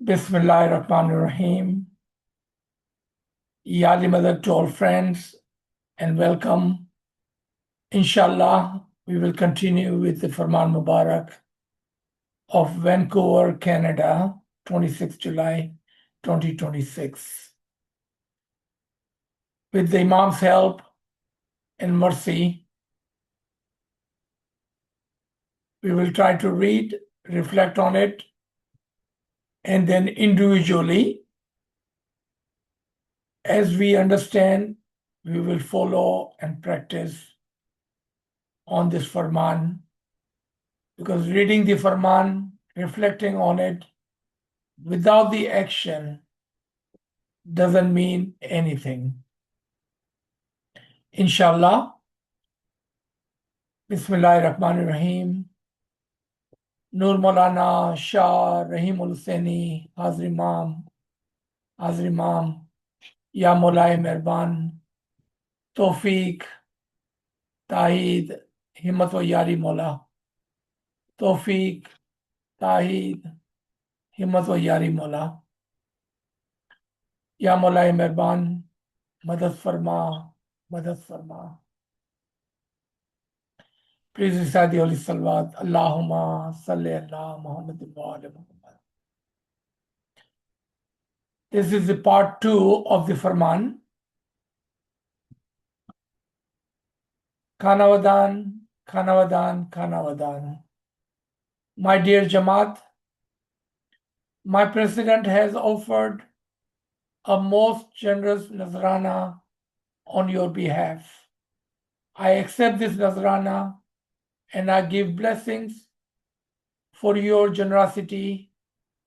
Bismillahirrahmanirrahim. Yali Mother to all friends and welcome. Inshallah, we will continue with the Farman Mubarak of Vancouver, Canada, 26 July 2026. With the Imam's help and mercy, we will try to read, reflect on it, and then individually, as we understand, we will follow and practice on this Farman, because reading the Farman, reflecting on it without the action doesn't mean anything. Inshallah. Bismillahirrahmanirrahim. Nur Mawlana Shah Rahim al-Husaini, Hazir Imam, Ya Maulay Mehrban, Tawfiq, Tahid, Himmat wa Yari Maula. Tawfiq, Tahid, Himmat wa Yari Maula. Ya Maulay Mehrban, Madad Farma, Madad Farma. Please recite the Holy Salawat. Allahumma salli ala Muhammad wa ala Muhammad. This is the part 2 of the Farman. Khanavadan, Khanavadan, Khanavadan. My dear Jamat, my president has offered a most generous Nazrana on your behalf. I accept this Nazrana and I give blessings for your generosity.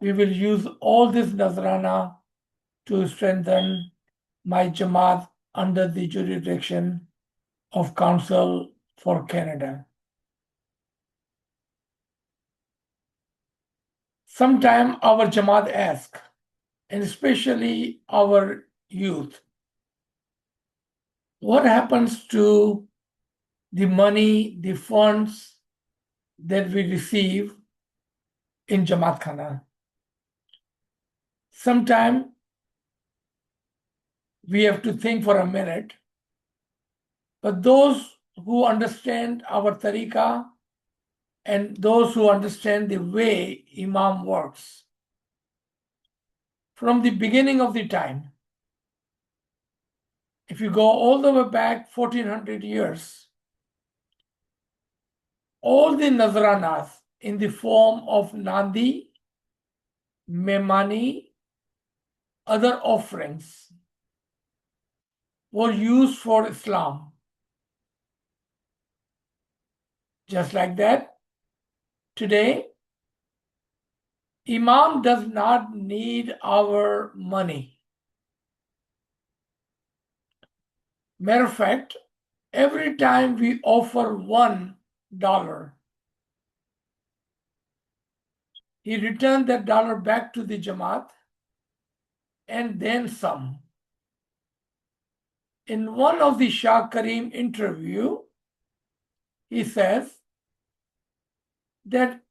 We will use all this Nazrana to strengthen my Jamat under the jurisdiction of Council for Canada. Sometime our Jamat ask, and especially our youth, what happens to the money, the funds that we receive in Jamaat Khana? Sometime we have to think for a minute, but those who understand our tariqah and those who understand the way Imam works, from the beginning of the time, if you go all the way back 1400 years, all the Nazranas in the form of Nandi, Memani, other offerings were used for Islam. Just like that, today, Imam does not need our money. Matter of fact, every time we offer $1, he returned that dollar back to the Jamaat and then some. In one of the Shah Karim interview, he says that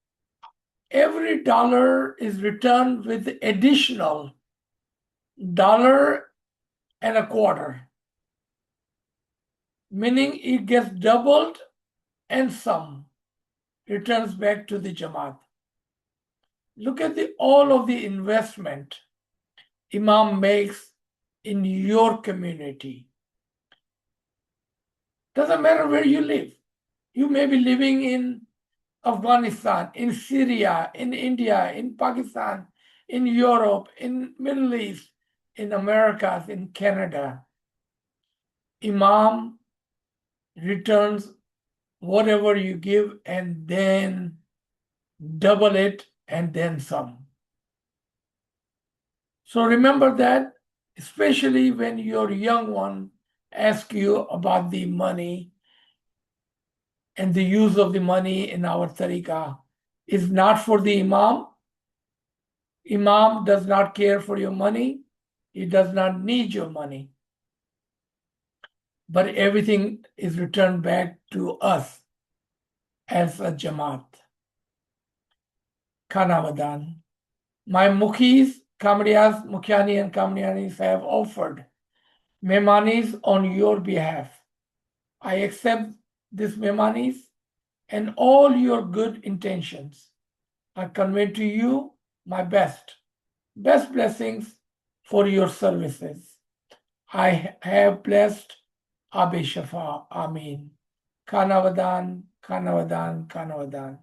every dollar is returned with additional $1.25, meaning it gets doubled and some returns back to the Jamaat. Look at all of the investment Imam makes in your community. Doesn't matter where you live. You may be living in Afghanistan, in Syria, in India, in Pakistan, in Europe, in Middle East, in Americas, in Canada. Imam returns whatever you give and then double it and then some. So remember that, especially when your young one asks you about the money and the use of the money in our tariqah, is not for the Imam. Imam does not care for your money. He does not need your money. But everything is returned back to us as a Jamaat. Khanavadan. My Mukhis, Kamriyas, Mukhiani and Kamriyanis have offered Memanis on your behalf. I accept this Memanis and all your good intentions. I convey to you my best blessings for your services. I have blessed Abi Shafa. Amin. Kanavadan, Kanavadan, Kanavadan.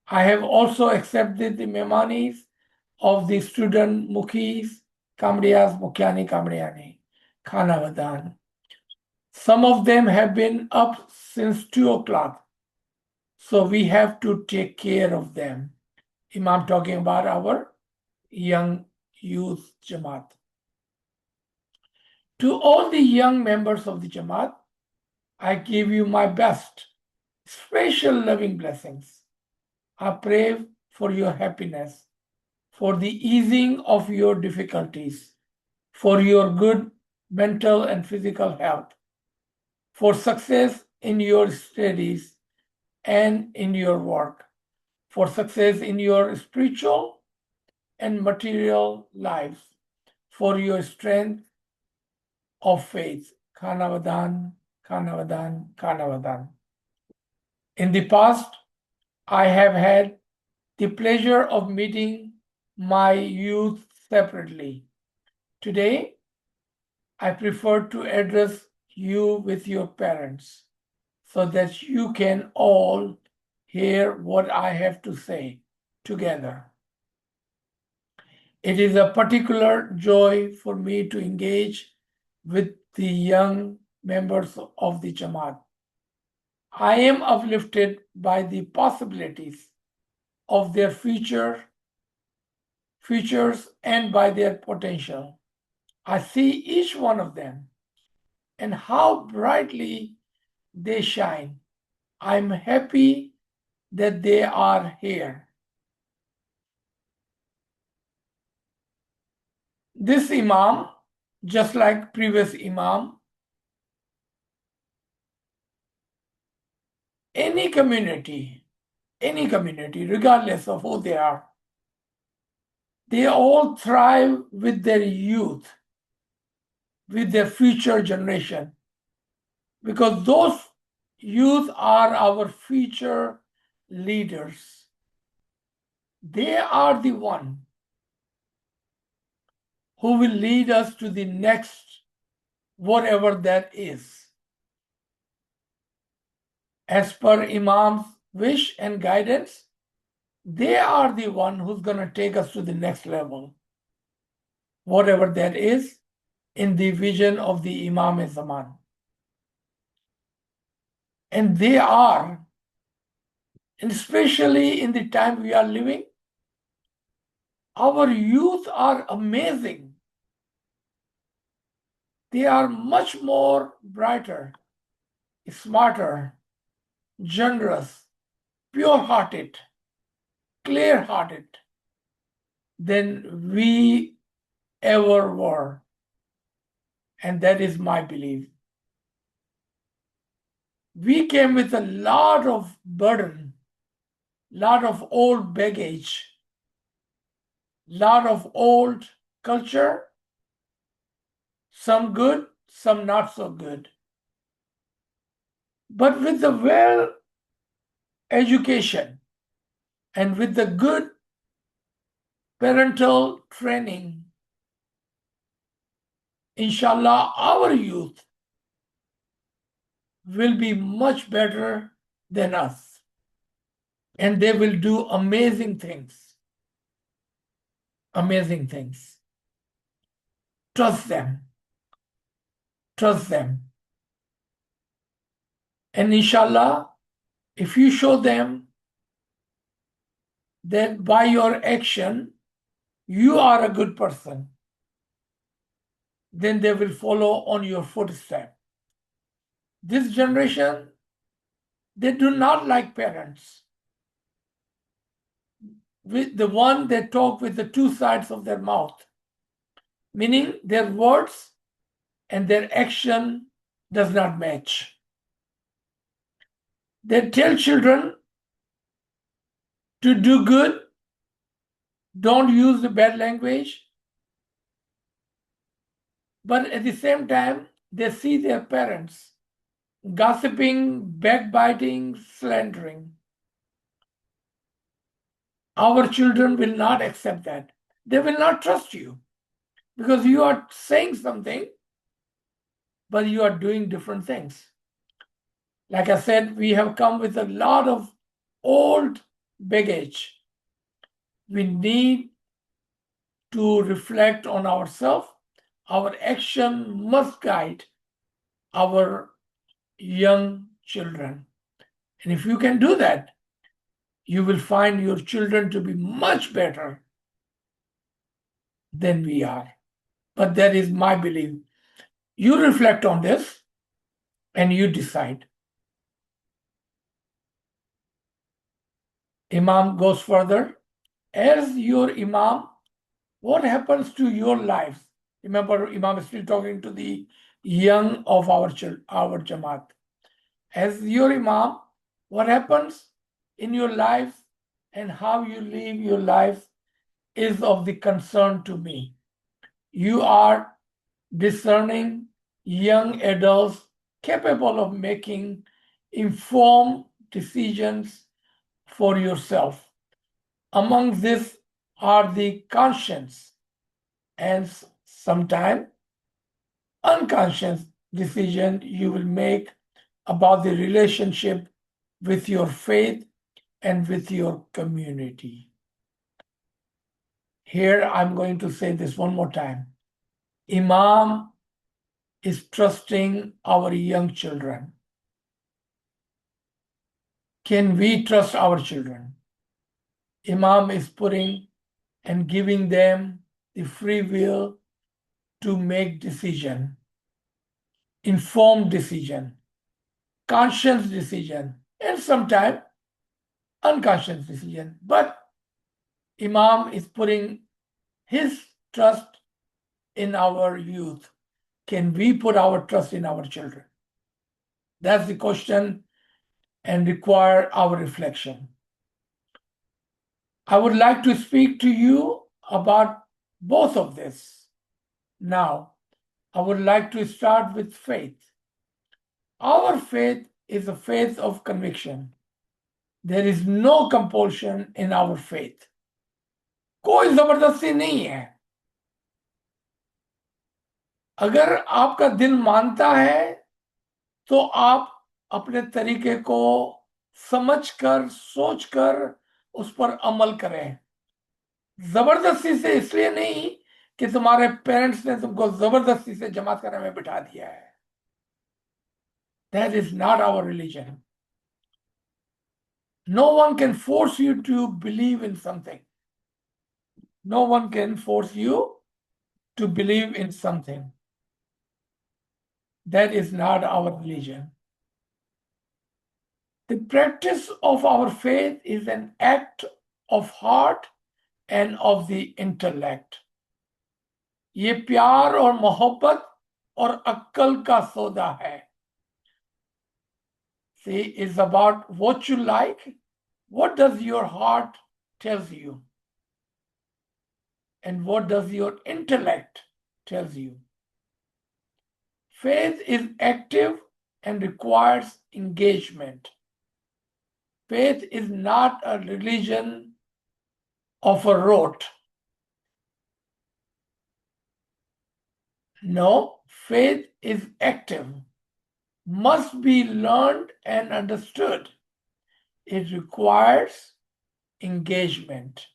I have also accepted the Memanis of the student Mukhis, Kamriyas, Mukhiani, Kamriyani. Kanavadan. Some of them have been up since 2 o'clock, so we have to take care of them. Imam talking about our young youth Jamat. To all the young members of the Jamat, I give you my best, special loving blessings. I pray for your happiness, for the easing of your difficulties, for your good mental and physical health, for success in your studies and in your work, for success in your spiritual and material lives, for your strength of faith. Kanavadan, Kanavadan, Kanavadan. In the past, I have had the pleasure of meeting my youth separately. Today, I prefer to address you with your parents so that you can all hear what I have to say together. It is a particular joy for me to engage with the young members of the Jamat. I am uplifted by the possibilities of their futures and by their potential. I see each one of them and how brightly they shine. I'm happy that they are here. This Imam, just like previous Imam, any community, regardless of who they all thrive with their youth, with their future generation, because those youth are our future leaders. They are the one who will lead us to the next, whatever that is. As per Imam's wish and guidance, they are the one who's going to take us to the next level, whatever that is, in the vision of the Imam Zaman. And they are, and especially in the time we are living, our youth are amazing. They are much more brighter, smarter, generous, pure-hearted, clear-hearted than we ever were. And that is my belief. We came with a lot of burden, lot of old baggage, lot of old culture, some good, some not so good. But with the well education and with the good parental training, inshallah, our youth will be much better than us. And they will do amazing things. Amazing things. Trust them. Trust them. And inshallah, if you show them that by your action, you are a good person, then they will follow on your footsteps. This generation, they do not like parents. With the one they talk with the two sides of their mouth, meaning their words and their action does not match. They tell children to do good, don't use the bad language, but at the same time, they see their parents gossiping, backbiting, slandering. Our children will not accept that. They will not trust you because you are saying something, but you are doing different things. Like I said, we have come with a lot of old baggage. We need to reflect on ourselves. Our action must guide our young children. And if you can do that, you will find your children to be much better than we are. But that is my belief. You reflect on this and you decide. Imam goes further. As your Imam, what happens to your lives? Remember, Imam is still talking to the young of our Jamat. As your Imam, what happens in your life and how you live your life is of the concern to me. You are discerning young adults capable of making informed decisions for yourself. Among this are the conscious and sometimes unconscious decision you will make about the relationship with your faith and with your community. Here I'm going to say this one more time. Imam is trusting our young children. Can we trust our children? Imam is putting and giving them the free will to make decision, informed decision, conscious decision, and sometimes unconscious decision. But Imam is putting his trust in our youth. Can we put our trust in our children? That's the question and require our reflection. I would like to speak to you about both of this. Now, I would like to start with faith. Our faith is a faith of conviction. There is no compulsion in our faith. कोई जबरदस्ती नहीं है. अगर आपका दिल मानता है तो आप अपने तरीके को समझकर सोचकर उस पर अमल करें. जबरदस्ती से इसलिए नहीं कि तुम्हारे पेरेंट्स ने तुमको जबरदस्ती से जमात करने में बिठा दिया है. That is not our religion. No one can force you to believe in something. No one can force you to believe in something. That is not our religion. The practice of our faith is an act of heart and of the intellect. ये प्यार और मोहब्बत और अक्ल का सौदा है. See, it's about what you like. What does your heart tells you? And what does your intellect tells you? Faith is active and requires engagement. Faith is not a religion of a rote. No, faith is active, must be learned and understood. It requires engagement.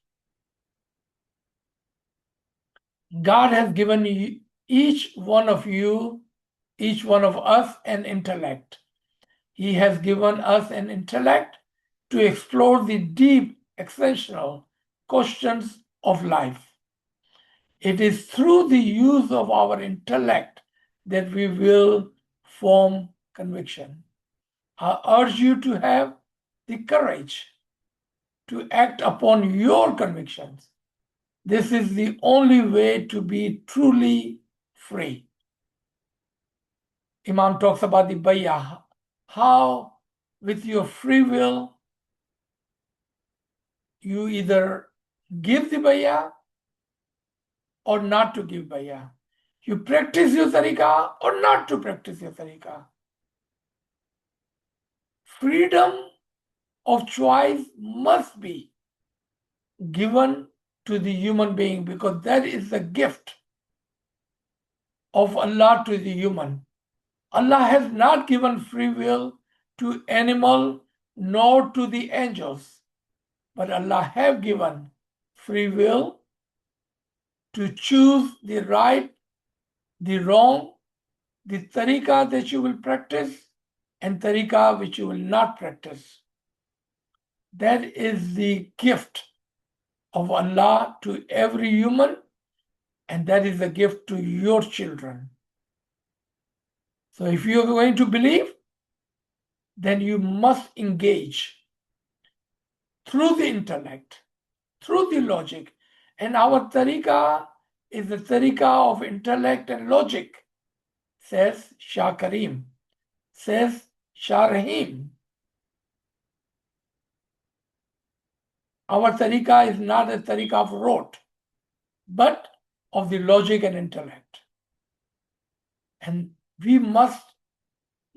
God has given each one of you, each one of us, an intellect. He has given us an intellect to explore the deep, essential questions of life. It is through the use of our intellect that we will form conviction. I urge you to have the courage to act upon your convictions. This is the only way to be truly free. Imam talks about the bayah, how with your free will you either give the bayah or not to give bayah. You practice your tariqah or not to practice your tariqah. Freedom of choice must be given to the human being, because that is the gift of Allah to the human. Allah has not given free will to animal nor to the angels, but Allah have given free will to choose the right, the wrong, the tariqah that you will practice and tariqah which you will not practice. That is the gift of Allah to every human, and that is the gift to your children. So if you are going to believe, then you must engage through the intellect, through the logic. And our tariqah is the tariqah of intellect and logic, says Shah Karim, says Shah Rahim. Our tariqah is not a tariqah of rote, but of the logic and intellect. And we must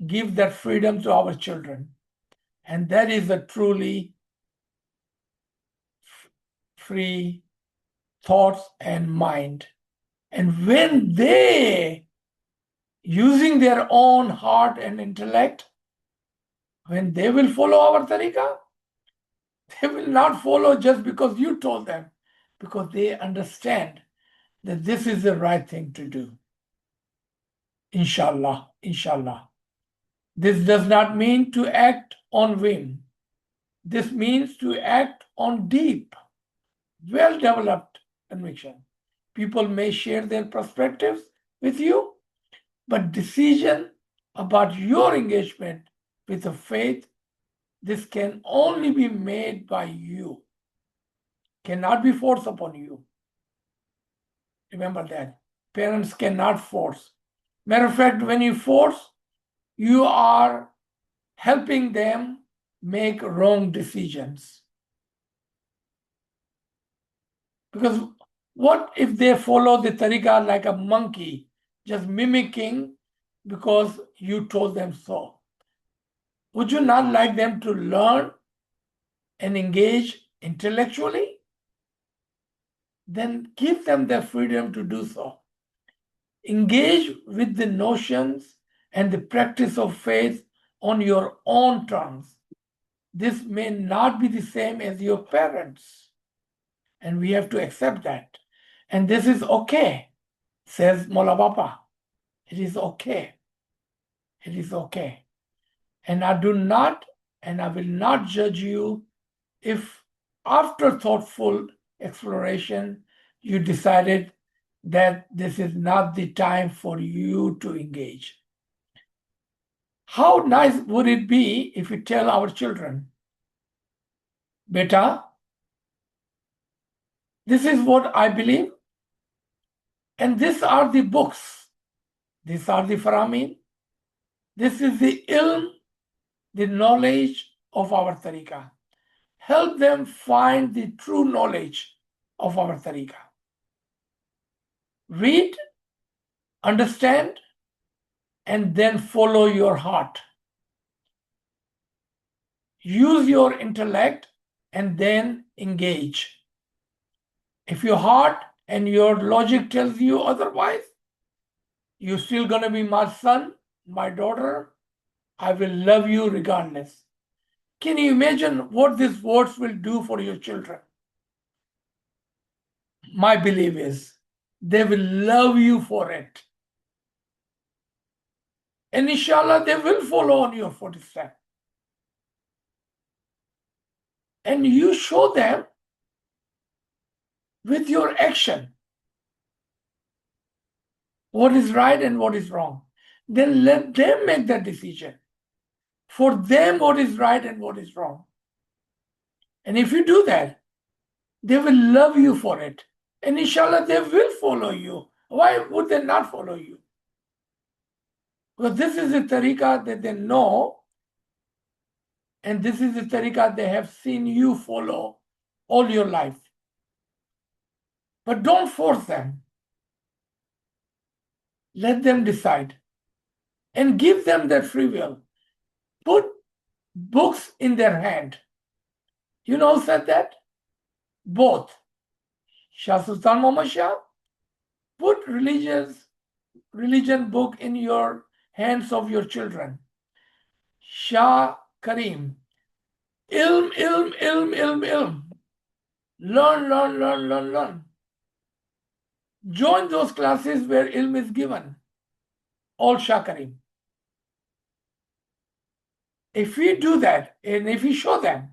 give that freedom to our children. And that is a truly free thoughts and mind. And when they, using their own heart and intellect, when they will follow our tariqah, they will not follow just because you told them, because they understand that this is the right thing to do. Inshallah, inshallah. This does not mean to act on whim. This means to act on deep, well-developed conviction. People may share their perspectives with you, but decision about your engagement with the faith, this can only be made by you, cannot be forced upon you. Remember that. Parents cannot force. Matter of fact, when you force, you are helping them make wrong decisions. Because what if they follow the tariqah like a monkey, just mimicking because you told them so? Would you not like them to learn and engage intellectually? Then give them the freedom to do so. Engage with the notions and the practice of faith on your own terms. This may not be the same as your parents, and we have to accept that. And this is okay, says Mola Bapa. It is okay. It is okay. And I do not, and I will not judge you if after thoughtful exploration you decided that this is not the time for you to engage. How nice would it be if we tell our children, Beta, this is what I believe, and these are the books, these are the Farman, this is the ilm, the knowledge of our tariqah. Help them find the true knowledge of our tariqah. Read, understand, and then follow your heart. Use your intellect and then engage. If your heart and your logic tells you otherwise, you're still going to be my son, my daughter. I will love you regardless. Can you imagine what these words will do for your children? My belief is they will love you for it. And inshallah, they will follow on your footsteps. And you show them with your action what is right and what is wrong. Then let them make that decision. For them, what is right and what is wrong. And if you do that, they will love you for it. And inshallah, they will follow you. Why would they not follow you? Because this is the tariqah that they know, and this is the tariqah they have seen you follow all your life. But don't force them. Let them decide and give them their free will. Put books in their hand. You know who said that? Both. Shah Sultan Muhammad Shah, put religion book in your hands of your children. Shah Karim, ilm, ilm, ilm, ilm, ilm. Learn, learn, learn, learn, learn. Join those classes where ilm is given. All Shah Karim. If we do that, and if we show them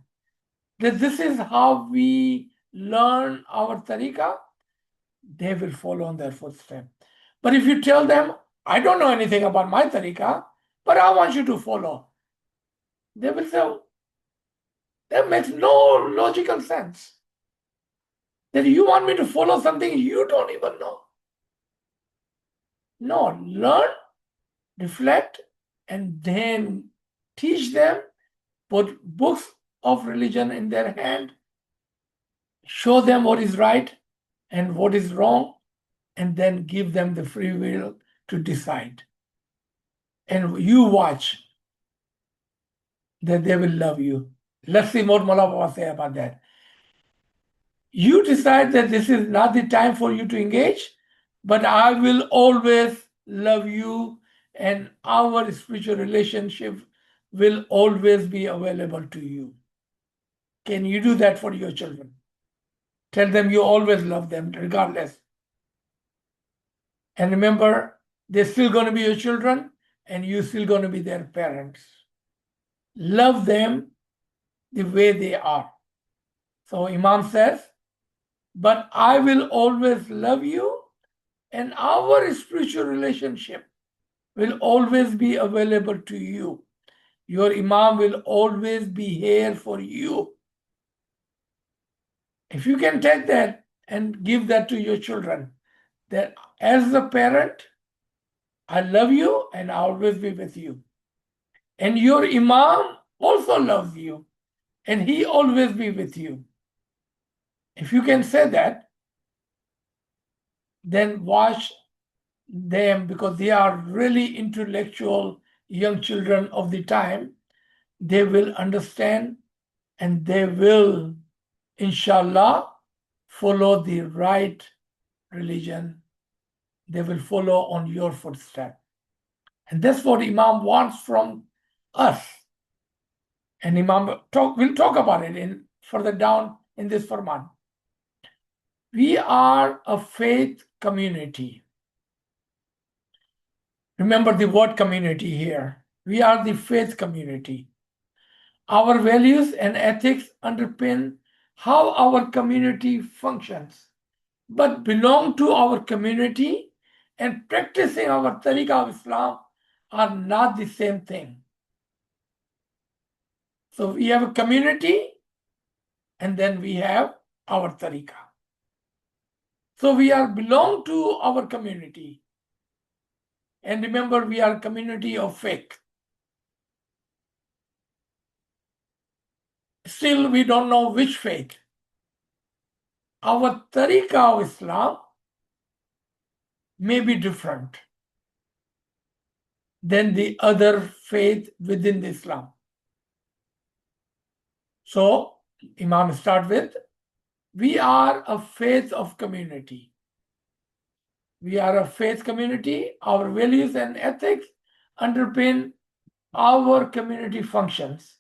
that this is how we learn our tariqah, they will follow in their footsteps. But if you tell them, I don't know anything about my tariqah, but I want you to follow, they will say, that makes no logical sense. That you want me to follow something you don't even know. No, learn, reflect, and then teach them, put books of religion in their hand, show them what is right and what is wrong, and then give them the free will to decide. And you watch that they will love you. Let's see what Mullah Baba say about that. You decide that this is not the time for you to engage, but I will always love you, and our spiritual relationship will always be available to you. Can you do that for your children? Tell them you always love them regardless. And remember, they're still going to be your children, and you're still going to be their parents. Love them the way they are. So Imam says, but I will always love you, and our spiritual relationship will always be available to you. Your Imam will always be here for you. If you can take that and give that to your children, that as a parent, I love you and I'll always be with you. And your Imam also loves you, and he always be with you. If you can say that, then watch them, because they are really intellectual young children of the time. They will understand, and they will, inshallah, follow the right religion. They will follow on your footsteps. And that's what Imam wants from us. And Imam will talk about it in further down in this Farman. We are a faith community. Remember the word community here. We are the faith community. Our values and ethics underpin how our community functions, but belong to our community and practicing our tariqah of Islam are not the same thing. So we have a community, and then we have our tariqah. So we belong to our community. And remember, we are a community of faith. Still, we don't know which faith. Our tariqah of Islam may be different than the other faith within the Islam. So, Imam start with, we are a faith of community. We are a faith community. Our values and ethics underpin our community functions,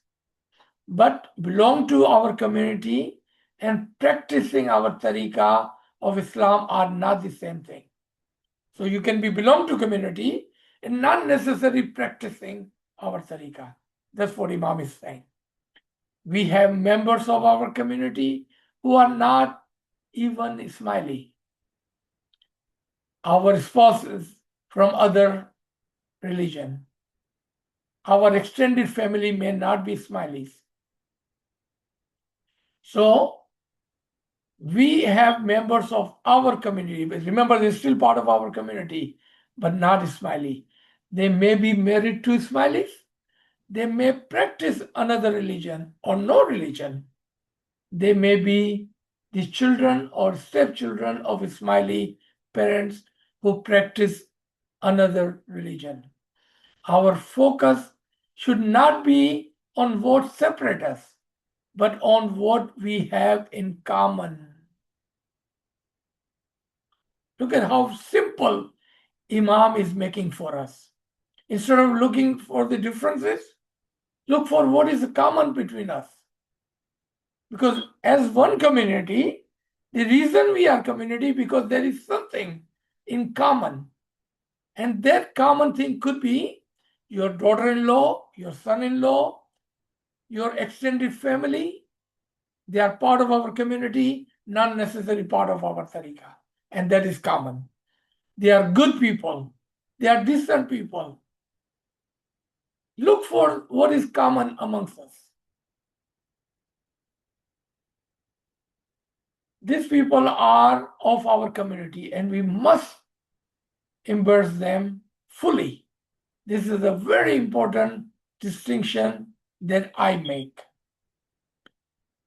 but belong to our community, and practicing our tariqah of Islam are not the same thing. So you can belong to community and not necessarily practicing our tariqah. That's what Imam is saying. We have members of our community who are not even Ismaili. Our spouses from other religion. Our extended family may not be Ismailis. So we have members of our community. But remember, they're still part of our community, but not Ismaili. They may be married to Ismailis. They may practice another religion or no religion. They may be the children or stepchildren of Ismaili parents who practice another religion. Our focus should not be on what separates us, but on what we have in common. Look at how simple Imam is making for us. Instead of looking for the differences, look for what is common between us. Because as one community, the reason we are community because there is something in common. And that common thing could be your daughter-in-law, your son-in-law, your extended family. They are part of our community, not necessarily part of our tariqah. And that is common. They are good people. They are decent people. Look for what is common amongst us. These people are of our community and we must embrace them fully. This is a very important distinction that I make.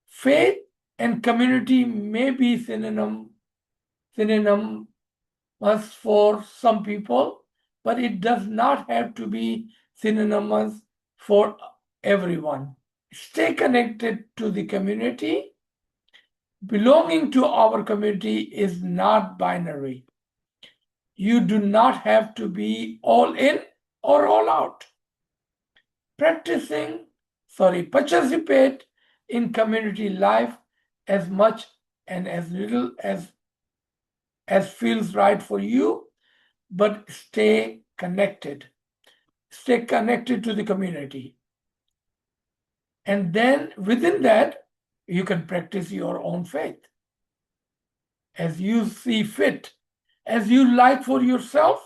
Faith and community may be synonymous for some people, but it does not have to be synonymous for everyone. Stay connected to the community. Belonging to our community is not binary. You do not have to be all in or all out. Participate in community life as much and as little as feels right for you, but stay connected. Stay connected to the community. And then within that, you can practice your own faith as you see fit, as you like for yourself,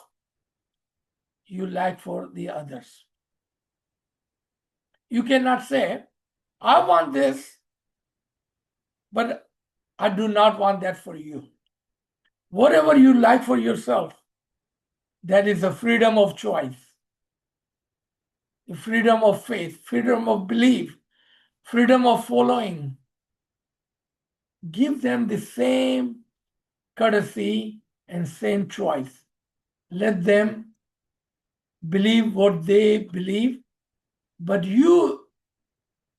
you like for the others. You cannot say, I want this, but I do not want that for you. Whatever you like for yourself, that is the freedom of choice, the freedom of faith, freedom of belief, freedom of following. Give them the same courtesy and same choice. Let them believe what they believe, but you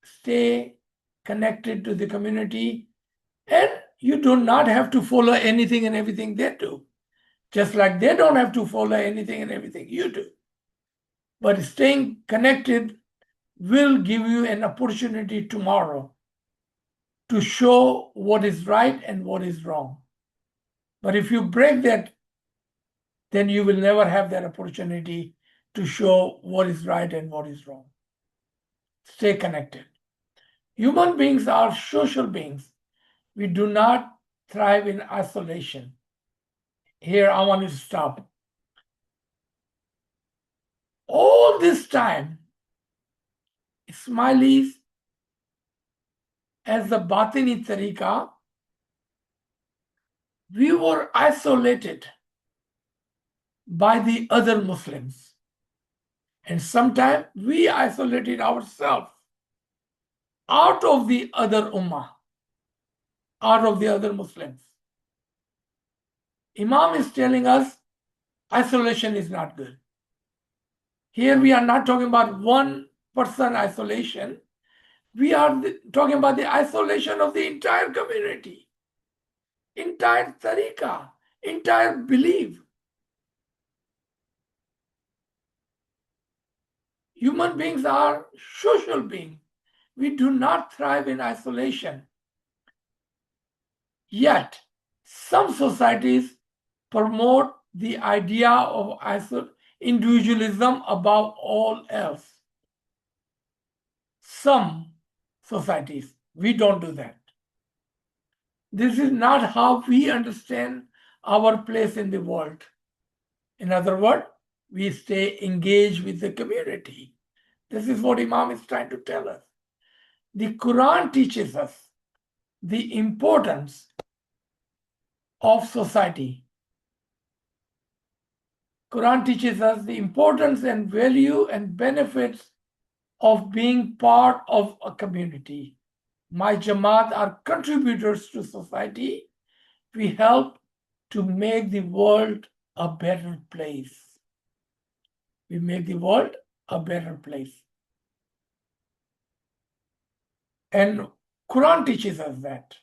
stay connected to the community and you do not have to follow anything and everything they do, just like they don't have to follow anything and everything you do. But staying connected will give you an opportunity tomorrow to show what is right and what is wrong. But if you break that, then you will never have that opportunity to show what is right and what is wrong. Stay connected. Human beings are social beings. We do not thrive in isolation. Here, I want to stop. All this time, Ismailis, as the Batini Tariqa, we were isolated by the other Muslims. And sometimes we isolated ourselves out of the other Ummah, out of the other Muslims. Imam is telling us isolation is not good. Here we are not talking about one person isolation. We are talking about the isolation of the entire community, entire tariqah, entire belief. Human beings are social beings. We do not thrive in isolation. Yet, some societies promote the idea of individualism above all else. Some societies, we don't do that. This is not how we understand our place in the world. In other words, we stay engaged with the community. This is what Imam is trying to tell us. The Quran teaches us the importance of society. Quran teaches us the importance and value and benefits of being part of a community, my Jamat are contributors to society. We help to make the world a better place. We make the world a better place. And Quran teaches us that.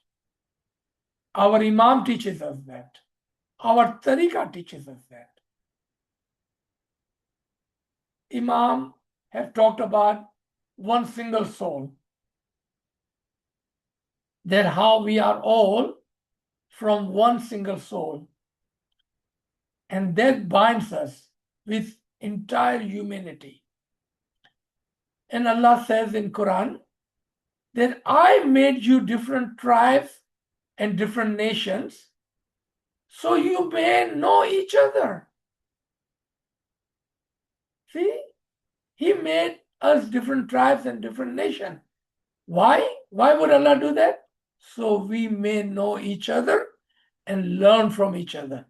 Our Imam teaches us that. Our Tariqah teaches us that. Imam have talked about one single soul. That how we are all from one single soul. And that binds us with entire humanity. And Allah says in Quran that I made you different tribes and different nations so you may know each other. See, He made us different tribes and different nations. Why? Why would Allah do that? So we may know each other and learn from each other.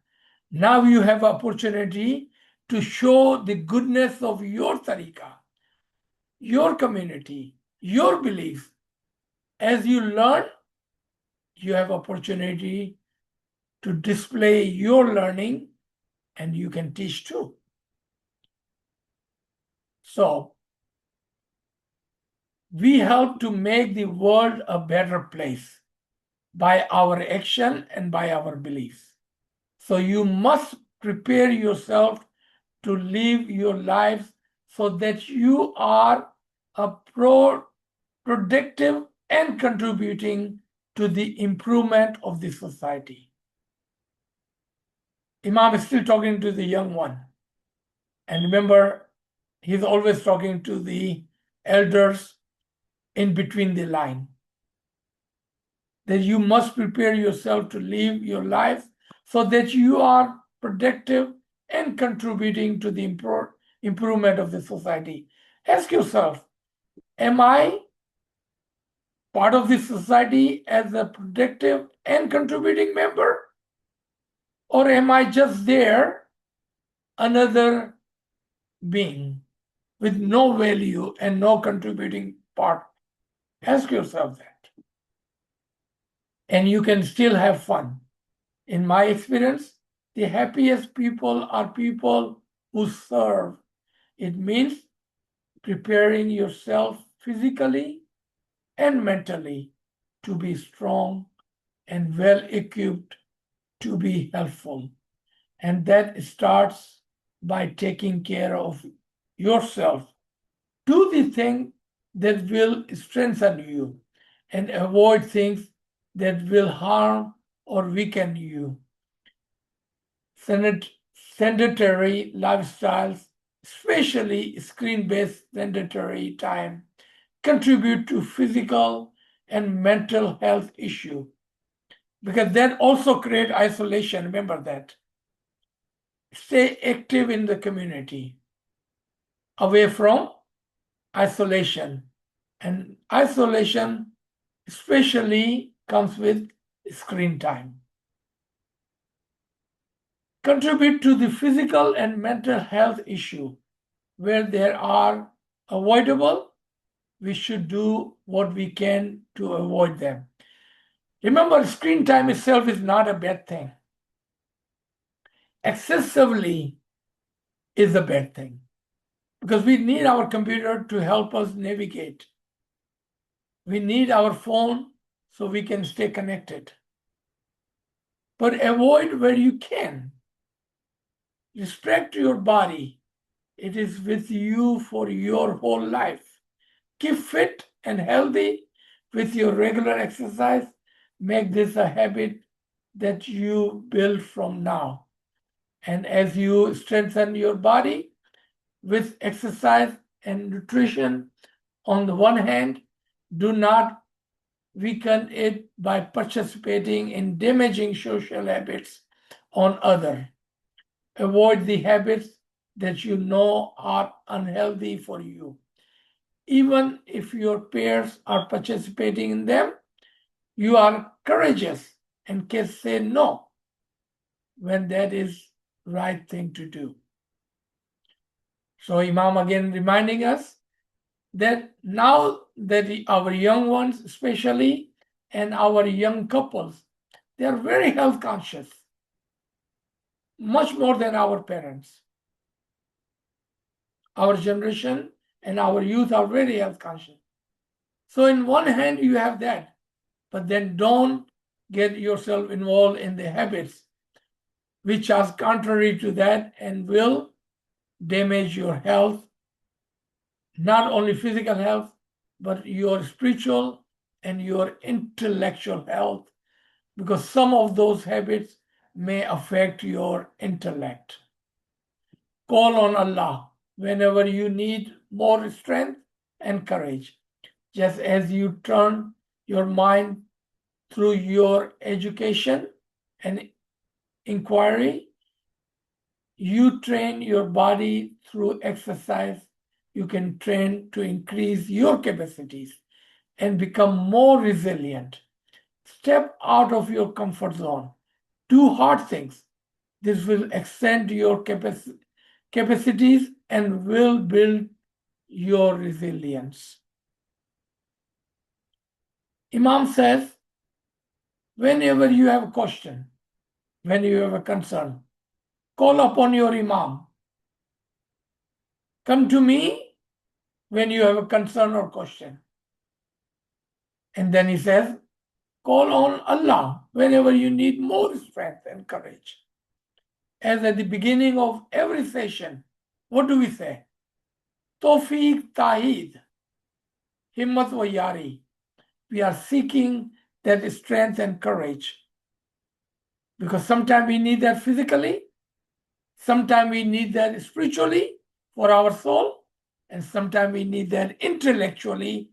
Now you have opportunity to show the goodness of your tariqah, your community, your beliefs. As you learn, you have opportunity to display your learning and you can teach too. So we help to make the world a better place by our action and by our beliefs. So you must prepare yourself to live your lives so that you are a productive and contributing to the improvement of the society. Imam is still talking to the young one. And remember, he's always talking to the elders in between the line. That you must prepare yourself to live your life so that you are productive and contributing to the improvement of the society. Ask yourself, am I part of this society as a productive and contributing member? Or am I just there, another being with no value and no contributing part? Ask yourself that. And you can still have fun. In my experience, the happiest people are people who serve. It means preparing yourself physically and mentally to be strong and well equipped to be helpful. And that starts by taking care of yourself. Do the thing that will strengthen you and avoid things that will harm or weaken you. Sedentary lifestyles, especially screen-based sedentary time, contribute to physical and mental health issues because that also create isolation. Remember that. Stay active in the community, away from isolation. And isolation especially comes with screen time. Contribute to the physical and mental health issue where there are avoidable. We should do what we can to avoid them. Remember, screen time itself is not a bad thing. Excessively is a bad thing because we need our computer to help us navigate. We need our phone so we can stay connected. But avoid where you can. Respect your body. It is with you for your whole life. Keep fit and healthy with your regular exercise. Make this a habit that you build from now. And as you strengthen your body with exercise and nutrition, on the one hand, do not weaken it by participating in damaging social habits on other. Avoid the habits that you know are unhealthy for you. Even if your peers are participating in them, you are courageous and can say no when that is right thing to do. So Imam again reminding us that now that our young ones, especially, and our young couples, they are very health conscious, much more than our parents. Our generation and our youth are very health conscious. So, in one hand, you have that, but then don't get yourself involved in the habits which are contrary to that and will damage your health, not only physical health, but your spiritual and your intellectual health, because some of those habits may affect your intellect. Call on Allah whenever you need more strength and courage. Just as you turn your mind through your education and inquiry, you train your body through exercise. You can train to increase your capacities and become more resilient. Step out of your comfort zone. Do hard things. This will extend your capacities and will build your resilience. Imam says, whenever you have a question, when you have a concern, call upon your Imam. Come to me when you have a concern or question. And then he says, call on Allah whenever you need more strength and courage. As at the beginning of every session, what do we say? Tawfiq Tahid, Himmat wa Yari. We are seeking that strength and courage. Because sometimes we need that physically, sometimes we need that spiritually for our soul, and sometimes we need that intellectually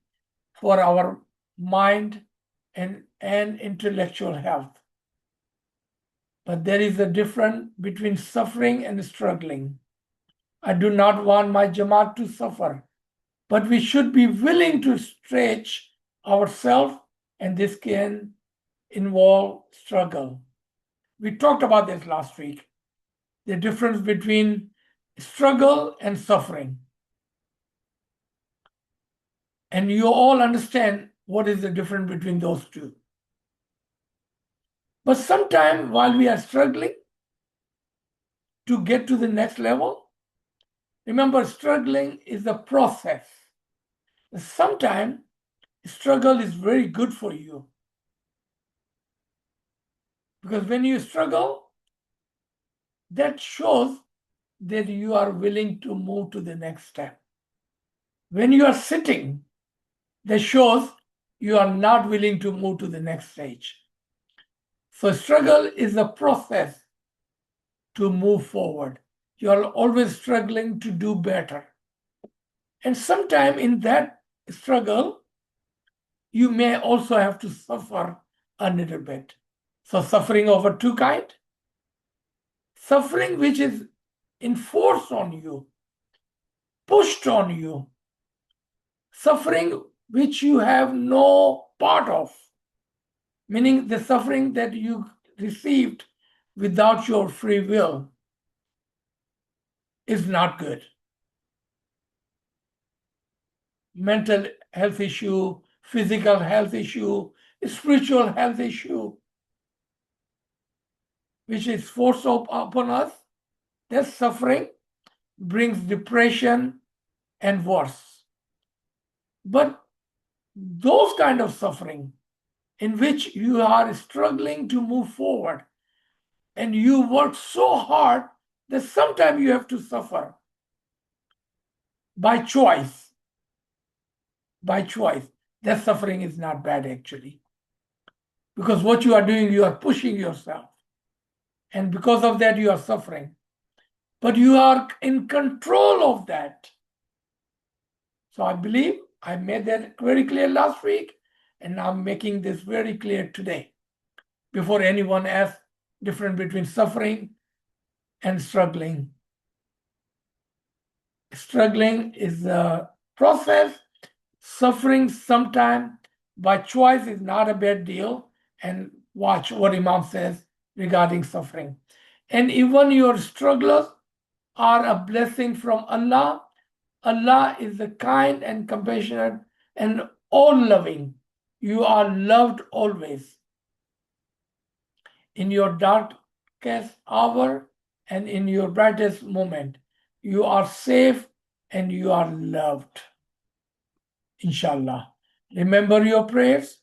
for our mind and intellectual health. But there is a difference between suffering and struggling. I do not want my Jamat to suffer, but we should be willing to stretch ourselves, and this can involve struggle. We talked about this last week, the difference between struggle and suffering. And you all understand what is the difference between those two. But sometimes while we are struggling to get to the next level, remember, struggling is a process. Sometimes struggle is very good for you. Because when you struggle, that shows that you are willing to move to the next step. When you are sitting, that shows you are not willing to move to the next stage. So struggle is a process to move forward. You are always struggling to do better. And sometime in that struggle, you may also have to suffer a little bit. So suffering over two kinds. Suffering which is enforced on you, pushed on you. Suffering which you have no part of, meaning the suffering that you received without your free will is not good. Mental health issue, physical health issue, spiritual health issue, which is forced upon us, that suffering brings depression and worse. But those kind of suffering in which you are struggling to move forward and you work so hard that sometimes you have to suffer by choice. By choice. That suffering is not bad actually. Because what you are doing, you are pushing yourself. And because of that, you are suffering. But you are in control of that. So I believe I made that very clear last week, and I'm making this very clear today. Before anyone asks difference between suffering and struggling. Struggling is a process. Suffering sometimes by choice is not a bad deal. And watch what Imam says regarding suffering. And even your struggles are a blessing from Allah. Allah is the kind and compassionate and all loving. You are loved always. In your darkest hour and in your brightest moment, you are safe and you are loved. Inshallah. Remember your prayers.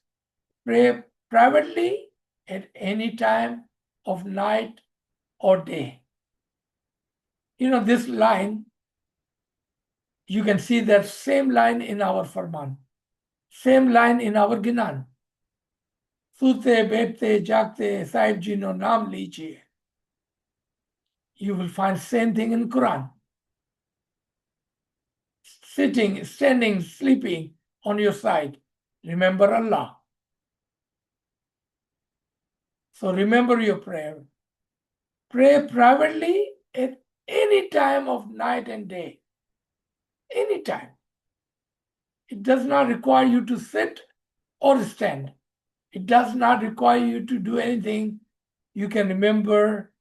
Pray privately at any time of night or day. This line, you can see that same line in our Farman, same line in our Ginan. Sute, bete, jagte, sahib jino naam lijiye. You will find same thing in Quran. Sitting, standing, sleeping on your side. Remember Allah. So remember your prayer. Pray privately at any time of night and day. Anytime. It does not require you to sit or stand. It does not require you to do anything. You can remember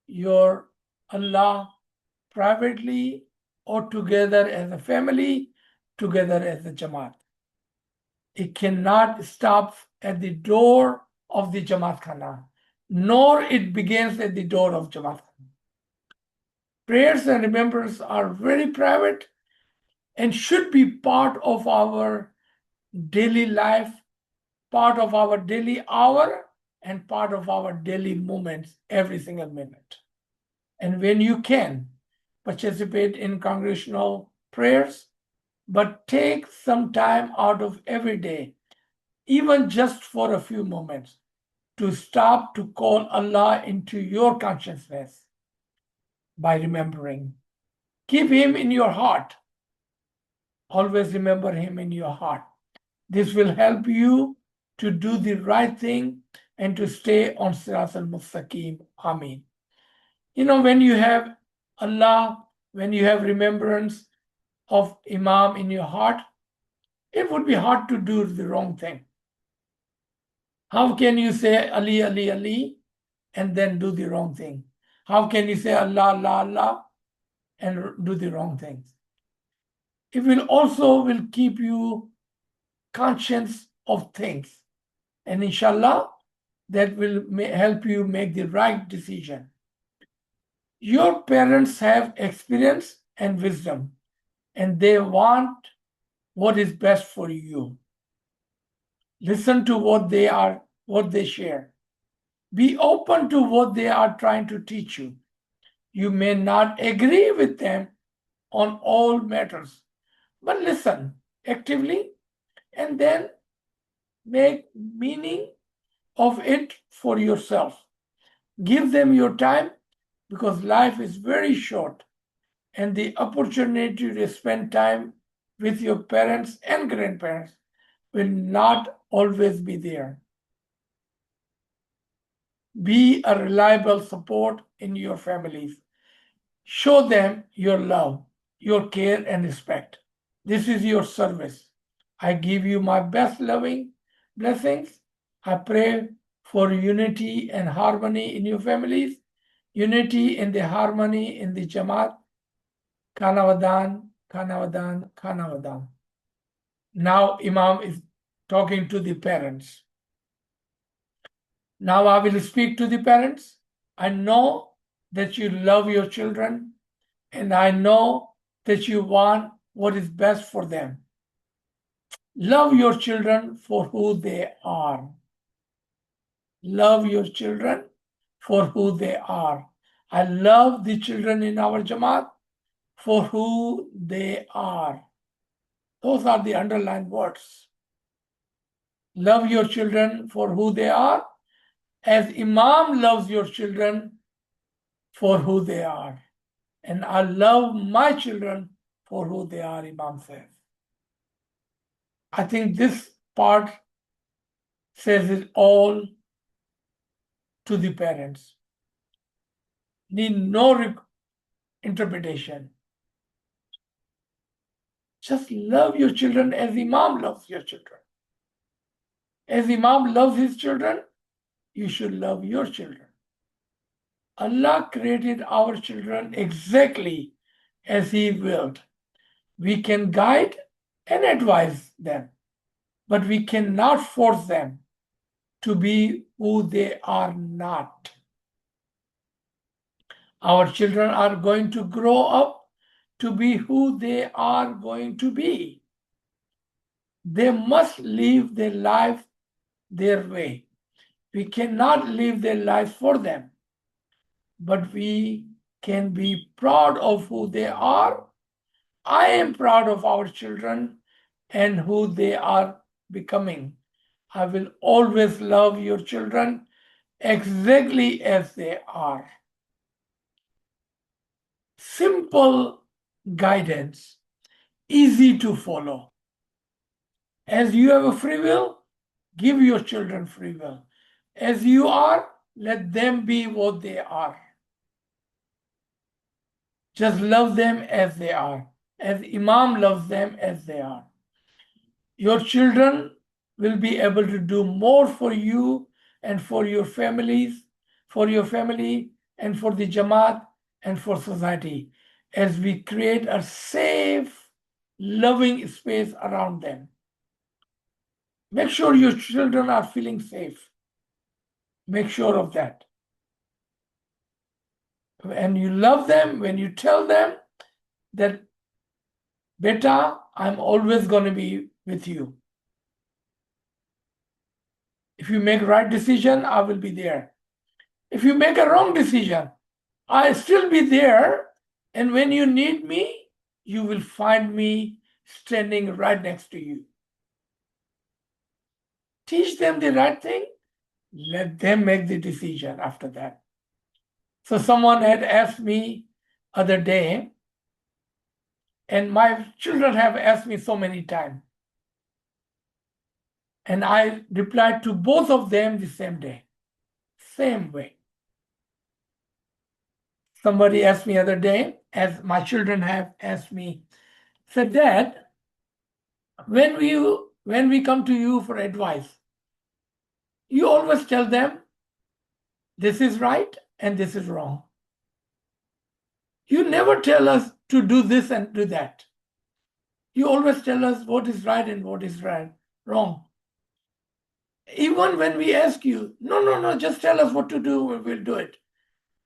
your Allah privately or together as a family, together as a Jamat. It cannot stop at the door of the Jamaat Khana, nor it begins at the door of Jamaat Khana. Prayers and remembrance are very private and should be part of our daily life, part of our daily hour, and part of our daily moments every single minute. And when you can, participate in congregational prayers, but take some time out of every day, even just for a few moments, to stop to call Allah into your consciousness by remembering. Keep Him in your heart. Always remember Him in your heart. This will help you to do the right thing and to stay on Sirat al-Mustaqim. Ameen. When you have Allah, when you have remembrance of Imam in your heart, it would be hard to do the wrong thing. How can you say Ali, Ali, Ali, and then do the wrong thing? How can you say Allah, Allah, Allah, and do the wrong things? It will also keep you conscious of things. And inshallah, that will help you make the right decision. Your parents have experience and wisdom, and they want what is best for you. Listen to what they share. Be open to what they are trying to teach you. You may not agree with them on all matters, but listen actively and then make meaning of it for yourself. Give them your time because life is very short and the opportunity to spend time with your parents and grandparents will not always be there. Be a reliable support in your families. Show them your love, your care, and respect. This is your service. I give you my best loving blessings. I pray for unity and harmony in your families, unity and the harmony in the Jamat. Kanavadan, Kanavadan, Kanavadan. Now Imam is talking to the parents. Now I will speak to the parents. I know that you love your children, and I know that you want what is best for them. Love your children for who they are. Love your children for who they are. I love the children in our Jamaat for who they are. Those are the underlined words. Love your children for who they are, as Imam loves your children for who they are. And I love my children for who they are, Imam says. I think this part says it all to the parents. Need no interpretation. Just love your children as Imam loves your children. As Imam loves his children, you should love your children. Allah created our children exactly as He willed. We can guide and advise them, but we cannot force them to be who they are not. Our children are going to grow up to be who they are going to be. They must live their life their way. We cannot live their life for them, but we can be proud of who they are. I am proud of our children and who they are becoming. I will always love your children exactly as they are. Simple guidance, easy to follow. As you have a free will, give your children free will. As you are, let them be what they are. Just love them as they are, as Imam loves them as they are. Your children will be able to do more for you and for your families, for your family and for the Jamat and for society as we create a safe, loving space around them. Make sure your children are feeling safe. Make sure of that. And you love them when you tell them that, Beta, I'm always going to be with you. If you make right decision, I will be there. If you make a wrong decision, I'll still be there. And when you need me, you will find me standing right next to you. Teach them the right thing. Let them make the decision after that. So someone had asked me other day, and my children have asked me so many times. And I replied to both of them the same day, same way. Somebody asked me other day, as my children have asked me, said, Dad, when we come to you for advice, you always tell them this is right and this is wrong. You never tell us to do this and do that. You always tell us what is right and what is wrong. Even when we ask you, no, just tell us what to do, we'll do it.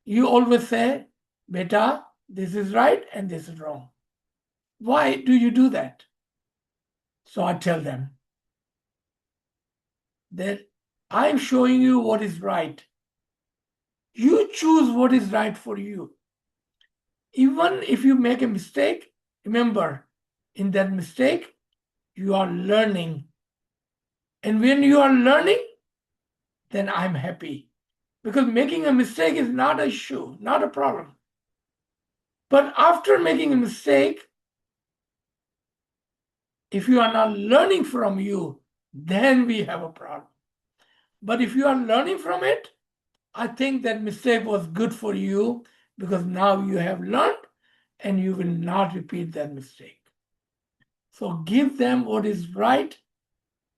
You always say, Beta, this is right and this is wrong. Why do you do that? So I tell them that I'm showing you what is right. You choose what is right for you. Even if you make a mistake, remember, in that mistake, you are learning. And when you are learning, then I'm happy. Because making a mistake is not an issue, not a problem. But after making a mistake, if you are not learning from you, then we have a problem. But if you are learning from it, I think that mistake was good for you because now you have learned and you will not repeat that mistake. So give them what is right,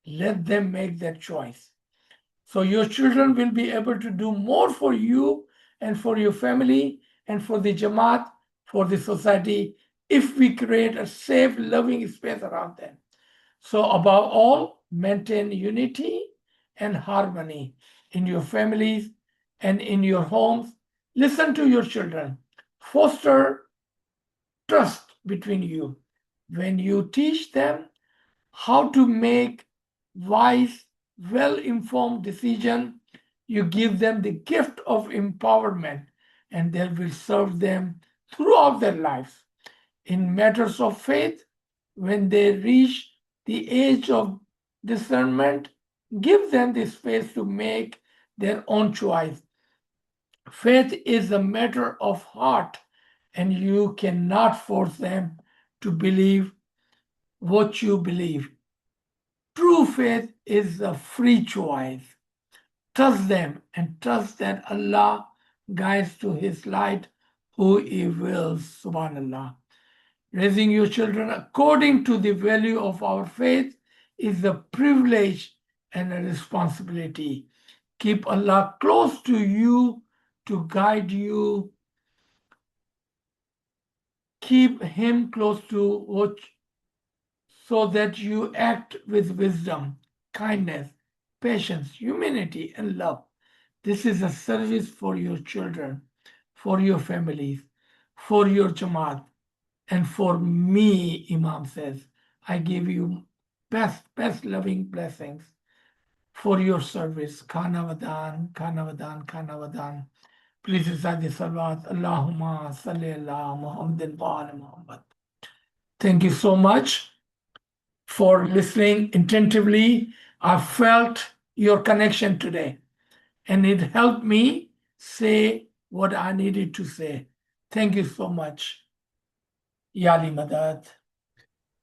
let them make that choice. So your children will be able to do more for you and for your family and for the Jamaat, for the society, if we create a safe, loving space around them. So above all, maintain unity and harmony in your families and in your homes. Listen to your children. Foster trust between you. When you teach them how to make wise, well-informed decisions, you give them the gift of empowerment, and they will serve them throughout their lives. In matters of faith, when they reach the age of discernment, give them the space to make their own choice. Faith is a matter of heart, and you cannot force them to believe what you believe. True faith is a free choice. Trust them and trust that Allah guides to His light who He wills. Subhanallah. Raising your children according to the value of our faith is a privilege and a responsibility. Keep Allah close to you to guide you. Keep Him close to what. so that you act with wisdom, kindness, patience, humanity, and love. This is a service for your children, for your families, for your Jamaat, and for me, Imam says. I give you best loving blessings for your service. Khana Vadan, Khana Vadan, Khana Vadan. Please recite the salawat. Allahumma salli ala Muhammadin wa ala Muhammad. Thank you so much for listening attentively. I felt your connection today, and it helped me say what I needed to say. Thank you so much. Yali Madad.